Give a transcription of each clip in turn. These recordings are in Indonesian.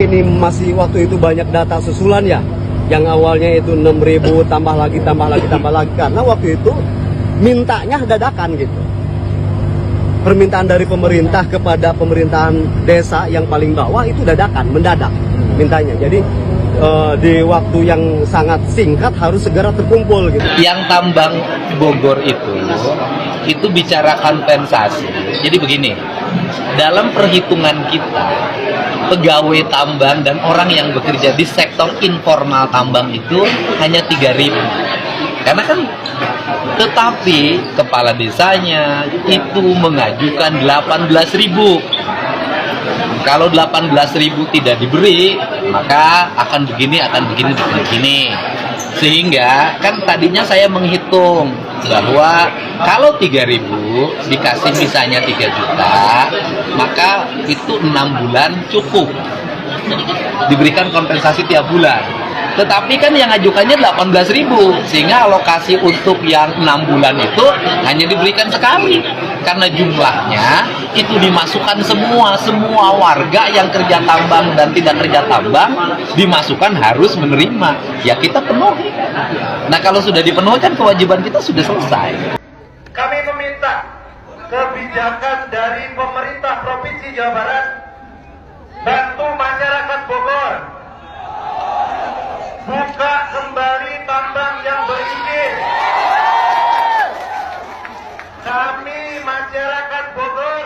ini masih waktu itu banyak data susulan ya, yang awalnya itu 6.000 tambah lagi karena waktu itu mintanya dadakan gitu. Permintaan dari pemerintah kepada pemerintahan desa yang paling bawah itu dadakan, mendadak mintanya. Jadi di waktu yang sangat singkat harus segera terkumpul gitu. Yang tambang Bogor itu bicara kompensasi. Jadi begini, dalam perhitungan kita, pegawai tambang dan orang yang bekerja di sektor informal tambang itu hanya 3.000. Karena kan, tetapi kepala desanya itu mengajukan 18.000. Kalau 18.000 tidak diberi, maka akan begini. Sehingga kan tadinya saya menghitung bahwa kalau 3.000 dikasih misalnya 3 juta, maka itu 6 bulan cukup diberikan kompensasi tiap bulan. Tetapi kan yang ajukannya 18.000, sehingga alokasi untuk yang 6 bulan itu hanya diberikan sekali. Karena jumlahnya itu dimasukkan semua warga yang kerja tambang dan tidak kerja tambang dimasukkan harus menerima. Ya kita penuhi. Nah kalau sudah dipenuhi kan kewajiban kita sudah selesai. Kami meminta kebijakan dari pemerintah Provinsi Jawa Barat bantu masyarakat Bogor buka kembali tambang yang berizin. Kami masyarakat Bogor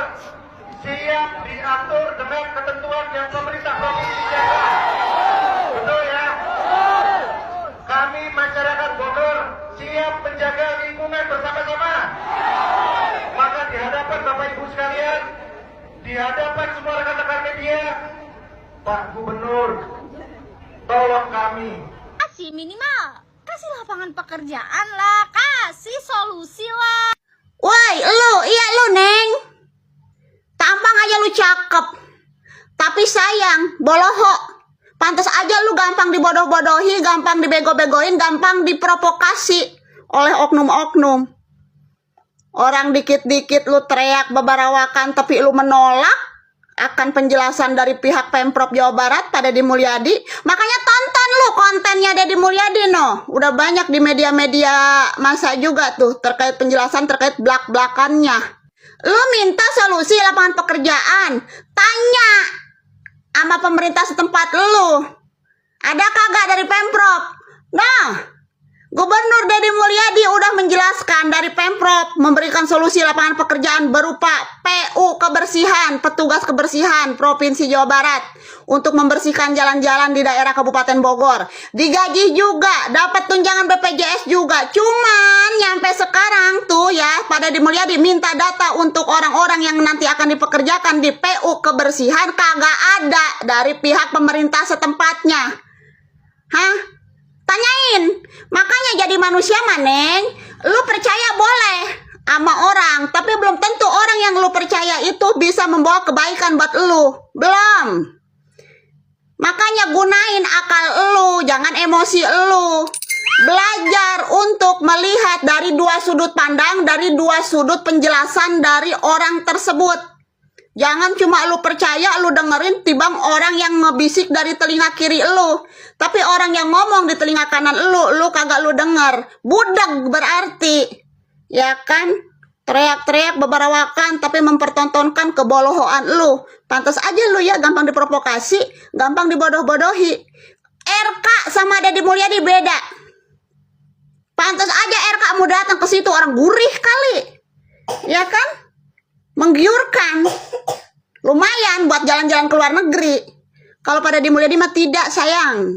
siap diatur dengan ketentuan yang pemerintah provinsi jaga. Betul ya? Kami masyarakat Bogor siap menjaga lingkungan bersama-sama. Maka di hadapan Bapak Ibu sekalian, di hadapan semua rekan-rekan media, Pak Gubernur, tolong kami. Kasih minimal, kasih lapangan pekerjaan lah, kasih solusi lah. Woi, iya lu, Neng. Tampang aja lu cakep. Tapi sayang, boloho. Pantas aja lu gampang dibodoh-bodohi, gampang dibego-begoin, gampang diprovokasi oleh oknum-oknum. Orang dikit-dikit lu teriak bebarawakan tapi lu menolak akan penjelasan dari pihak Pemprov Jawa Barat pada Deddy Mulyadi. Makanya tonton lu kontennya Deddy Mulyadi udah banyak di media-media massa juga tuh terkait penjelasan terkait belak-belakannya. Lu minta solusi lapangan pekerjaan, tanya sama pemerintah setempat lu, ada kagak dari Pemprov? Nah, Gubernur Deddy Mulyadi udah menjelaskan dari Pemprov memberikan solusi lapangan pekerjaan berupa PU kebersihan, petugas kebersihan Provinsi Jawa Barat untuk membersihkan jalan-jalan di daerah Kabupaten Bogor. Digaji juga, dapat tunjangan BPJS juga. Cuman nyampe sekarang tuh ya, pada Deddy Mulyadi minta data untuk orang-orang yang nanti akan dipekerjakan di PU kebersihan kagak ada dari pihak pemerintah setempatnya. Hah? Tanyain. Makanya jadi manusia Neng, lu percaya boleh sama orang, tapi belum tentu orang yang lu percaya itu bisa membawa kebaikan buat lu. Belum. Makanya gunain akal lu, jangan emosi lu. Belajar untuk melihat dari dua sudut pandang, dari dua sudut penjelasan dari orang tersebut. Jangan cuma lu percaya, lu dengerin tibang orang yang ngebisik dari telinga kiri lu. Tapi orang yang ngomong di telinga kanan lu kagak lu denger. Budak berarti. Ya kan? Teriak-teriak bebarawakan tapi mempertontonkan kebolohoan lu. Pantas aja lu ya gampang diprovokasi, gampang dibodoh-bodohi. RK sama Deddy Mulyadi beda. Pantas aja RK mau datang ke situ, orang gurih kali. Ya kan? Menggiurkan. Lumayan buat jalan-jalan ke luar negeri. Kalau pada Deddy Mulyadi mah tidak, sayang.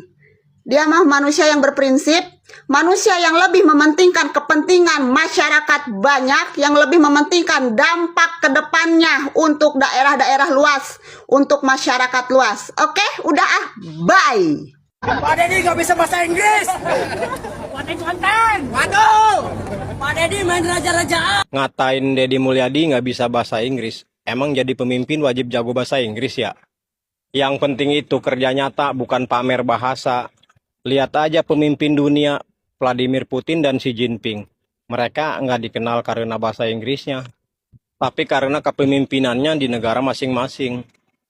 Dia mah manusia yang berprinsip, manusia yang lebih mementingkan kepentingan masyarakat banyak, yang lebih mementingkan dampak ke depannya untuk daerah-daerah luas, untuk masyarakat luas. Oke, udah bye. Pak Deddy nggak bisa bahasa Inggris. Konten. Waduh. Pak Deddy main raja-rajaan. Ngatain Deddy Mulyadi nggak bisa bahasa Inggris. Emang jadi pemimpin wajib jago bahasa Inggris ya? Yang penting itu kerja nyata, bukan pamer bahasa. Lihat aja pemimpin dunia, Vladimir Putin dan Xi Jinping. Mereka nggak dikenal karena bahasa Inggrisnya, tapi karena kepemimpinannya di negara masing-masing.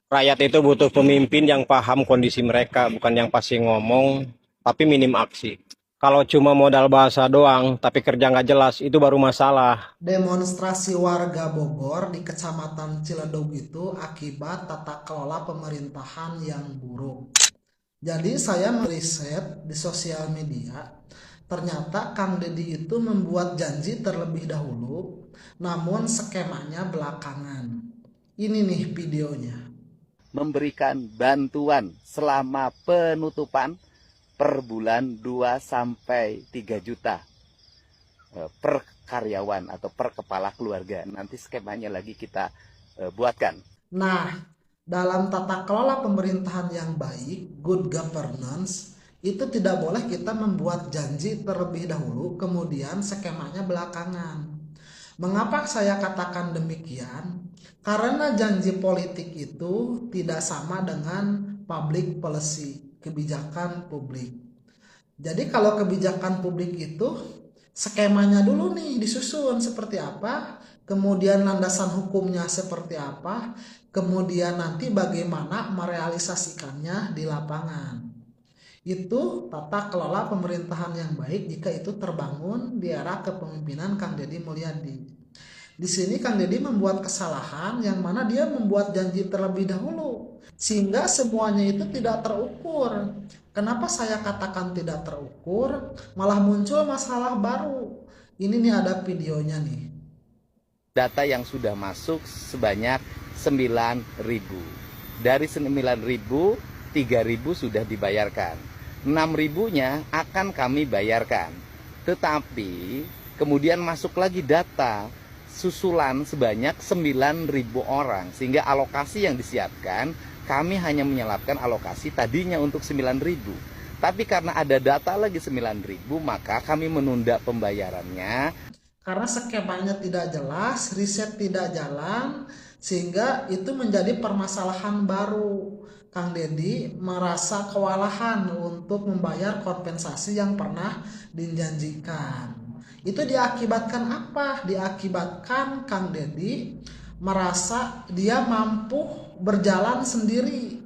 Rakyat itu butuh pemimpin yang paham kondisi mereka, bukan yang pasti ngomong, tapi minim aksi. Kalau cuma modal bahasa doang, tapi kerja nggak jelas, itu baru masalah. Demonstrasi warga Bogor di Kecamatan Ciledug itu akibat tata kelola pemerintahan yang buruk. Jadi saya meriset di sosial media, ternyata Kang Deddy itu membuat janji terlebih dahulu, namun skemanya belakangan. Ini nih videonya. Memberikan bantuan selama penutupan per bulan 2 sampai 3 juta per karyawan atau per kepala keluarga. Nanti skemanya lagi kita buatkan. Nah, dalam tata kelola pemerintahan yang baik, good governance, itu tidak boleh kita membuat janji terlebih dahulu, kemudian skemanya belakangan. Mengapa saya katakan demikian? Karena janji politik itu tidak sama dengan public policy, kebijakan publik. Jadi kalau kebijakan publik itu skemanya dulu nih disusun seperti apa, kemudian landasan hukumnya seperti apa, kemudian nanti bagaimana merealisasikannya di lapangan. Itu tata kelola pemerintahan yang baik jika itu terbangun di era kepemimpinan Kang Deddy Mulyadi. Di sini Kang Deddy membuat kesalahan yang mana dia membuat janji terlebih dahulu sehingga semuanya itu tidak terukur. Kenapa saya katakan tidak terukur? Malah muncul masalah baru. Ini nih ada videonya nih. Data yang sudah masuk sebanyak 9.000. Dari 9.000, 3.000 sudah dibayarkan. 6.000-nya akan kami bayarkan. Tetapi kemudian masuk lagi data susulan sebanyak 9.000 orang, sehingga alokasi yang disiapkan kami hanya menyelapkan alokasi tadinya untuk 9.000. Tapi karena ada data lagi 9.000, maka kami menunda pembayarannya. Karena skemanya tidak jelas, riset tidak jalan, sehingga itu menjadi permasalahan baru. Kang Deddy merasa kewalahan untuk membayar kompensasi yang pernah dijanjikan. Itu diakibatkan apa? Diakibatkan Kang Deddy merasa dia mampu berjalan sendiri.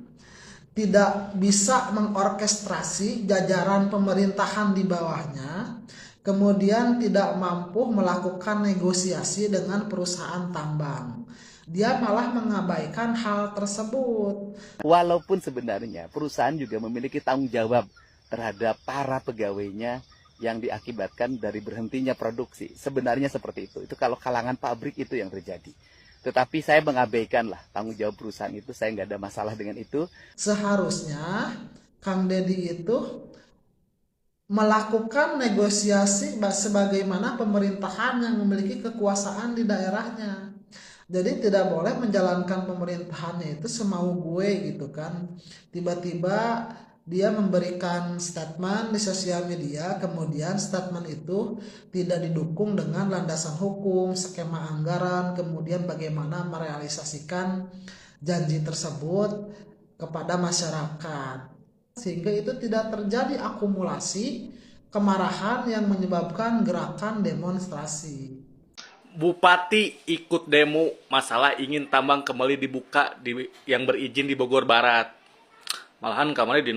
Tidak bisa mengorkestrasi jajaran pemerintahan di bawahnya. Kemudian tidak mampu melakukan negosiasi dengan perusahaan tambang. Dia malah mengabaikan hal tersebut. Walaupun sebenarnya perusahaan juga memiliki tanggung jawab terhadap para pegawainya yang diakibatkan dari berhentinya produksi. Sebenarnya seperti itu. Itu kalau kalangan pabrik itu yang terjadi. Tetapi saya mengabaikan lah tanggung jawab perusahaan itu. Saya nggak ada masalah dengan itu. Seharusnya Kang Deddy itu melakukan negosiasi sebagaimana pemerintahan yang memiliki kekuasaan di daerahnya. Jadi tidak boleh menjalankan pemerintahannya itu semau gue gitu kan. Tiba-tiba dia memberikan statement di sosial media, kemudian statement itu tidak didukung dengan landasan hukum, skema anggaran, kemudian bagaimana merealisasikan janji tersebut kepada masyarakat. Sehingga itu tidak terjadi akumulasi kemarahan yang menyebabkan gerakan demonstrasi. Bupati ikut demo masalah ingin tambang kembali dibuka yang berizin di Bogor Barat. Malahan kemarin di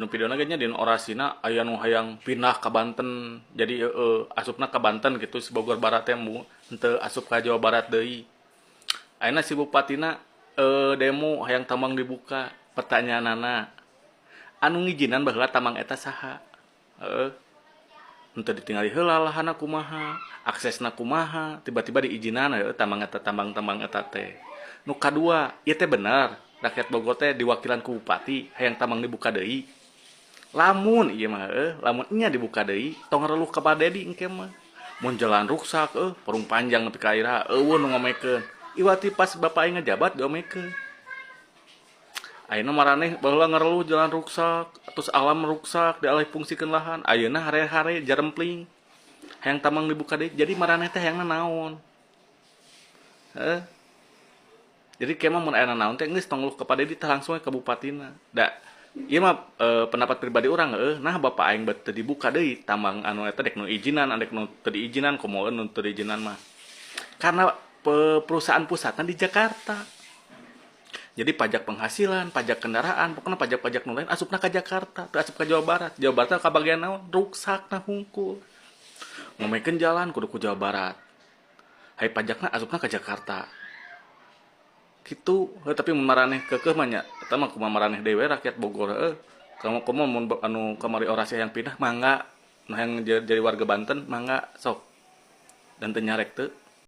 video naganya di orasina aya nu hayang pindah ke Banten, jadi asupna ke Banten gitu si Bogor Barat teh henteu asup ka Jawa Barat deui. Ayeuna si bupatina demo hayang tambang dibuka. Pertanyaanana anu ngijinan baheula tambang eta saha? Henteu ditinggali heula lahanna kumaha, aksesna kumaha, tiba-tiba diizinan tambang eta teh. Nu kadua, ieu teh bener. Rakyat Bogor teh diwakilan ku bupati hayang tambang dibuka deui. Lamun ieu mah lamun nya dibuka deui tong reluh ka Pak Deddy engke mah. Mun jalan ruksak perung panjang nepi ka aira eueuh nu ngomekeun. Iwati pas bapak aing ngajabat diomekeun. Ayeuna maraneh baheula ngareluh jalan ruksak, terus alam ruksak dialih fungsikeun lahan. Ayeuna hare-hare jarempling. Hayang tambang dibuka deui. Jadi maraneh teh hayangna naon? Jadi kemah mun aya naon teh geus tong luh kepada di langsung ke bupatina. Da ieu mah pendapat pribadi urang nah bapak aing teu dibuka deui tambang anu eta dek nu izinan, dek nu teu diizinan komo nu teu diizinan mah. Karena perusahaan pusatna di Jakarta. Jadi pajak penghasilan, pajak kendaraan, pokoknya pajak-pajak nu lain asupna ka Jakarta, teu asup ka Jawa Barat. Jawa Barat ka bagian naon? Ruksakna hungkul. Ngomekeun jalan kudu ku Jawa Barat. Hai pajakna asupna ka Jakarta. Gitu, tapi mun maraneh keukeuh mah nya, eta mah kumaha maraneh dewe rakyat Bogor heuh. Kamu mun anu kamari orasi yang pindah mangga, nah yang jadi warga Banten mangga sok. Dan teu nyarek teu